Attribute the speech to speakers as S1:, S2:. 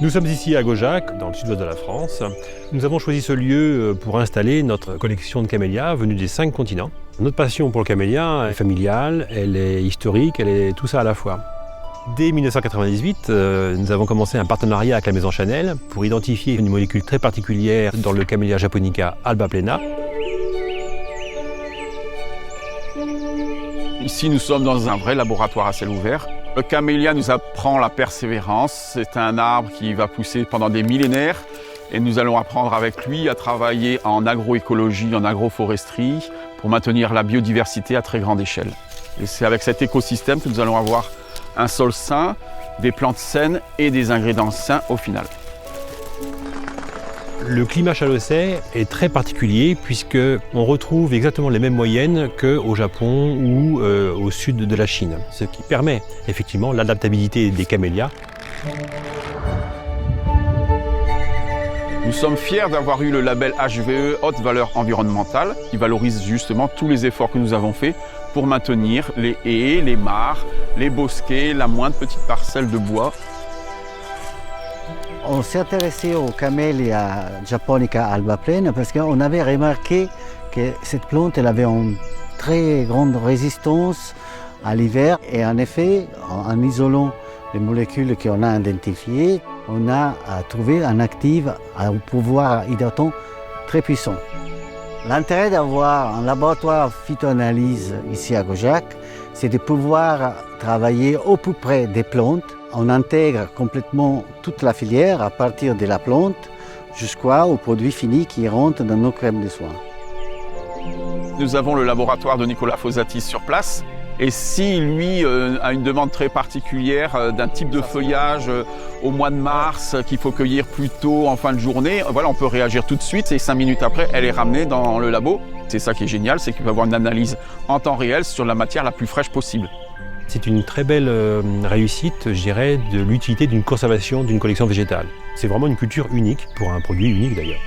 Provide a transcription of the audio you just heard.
S1: Nous sommes ici à Gaujac, dans le sud-ouest de la France. Nous avons choisi ce lieu pour installer notre collection de camélias venus des 5 continents. Notre passion pour le camélia est familiale, elle est historique, elle est tout ça à la fois. Dès 1998, nous avons commencé un partenariat avec la maison Chanel pour identifier une molécule très particulière dans le Camellia japonica alba plena.
S2: Ici, nous sommes dans un vrai laboratoire à ciel ouvert. Le camélia nous apprend la persévérance. C'est un arbre qui va pousser pendant des millénaires et nous allons apprendre avec lui à travailler en agroécologie, en agroforesterie pour maintenir la biodiversité à très grande échelle. Et c'est avec cet écosystème que nous allons avoir un sol sain, des plantes saines et des ingrédients sains au final.
S1: Le climat chaleuçais est très particulier puisqu'on retrouve exactement les mêmes moyennes qu'au Japon ou au sud de la Chine, ce qui permet effectivement l'adaptabilité des camélias.
S2: Nous sommes fiers d'avoir eu le label HVE Haute Valeur Environnementale qui valorise justement tous les efforts que nous avons faits pour maintenir les haies, les mares, les bosquets, la moindre petite parcelle de bois.
S3: On s'est intéressé au Camellia japonica alba plena parce qu'on avait remarqué que cette plante elle avait une très grande résistance à l'hiver. Et en effet, en isolant les molécules qu'on a identifiées, on a trouvé un actif à un pouvoir hydratant très puissant. L'intérêt d'avoir un laboratoire phytoanalyse ici à Gaujac, c'est de pouvoir travailler au plus près des plantes. On intègre complètement toute la filière à partir de la plante jusqu'aux produits finis qui rentrent dans nos crèmes de soins.
S2: Nous avons le laboratoire de Nicolas Fosatis sur place. Et si lui a une demande très particulière d'un type de feuillage au mois de mars qu'il faut cueillir plus tôt en fin de journée, voilà, on peut réagir tout de suite et 5 minutes après, elle est ramenée dans le labo. C'est ça qui est génial, c'est qu'il peut avoir une analyse en temps réel sur la matière la plus fraîche possible.
S1: C'est une très belle réussite, je dirais, de l'utilité d'une conservation d'une collection végétale. C'est vraiment une culture unique, pour un produit unique d'ailleurs.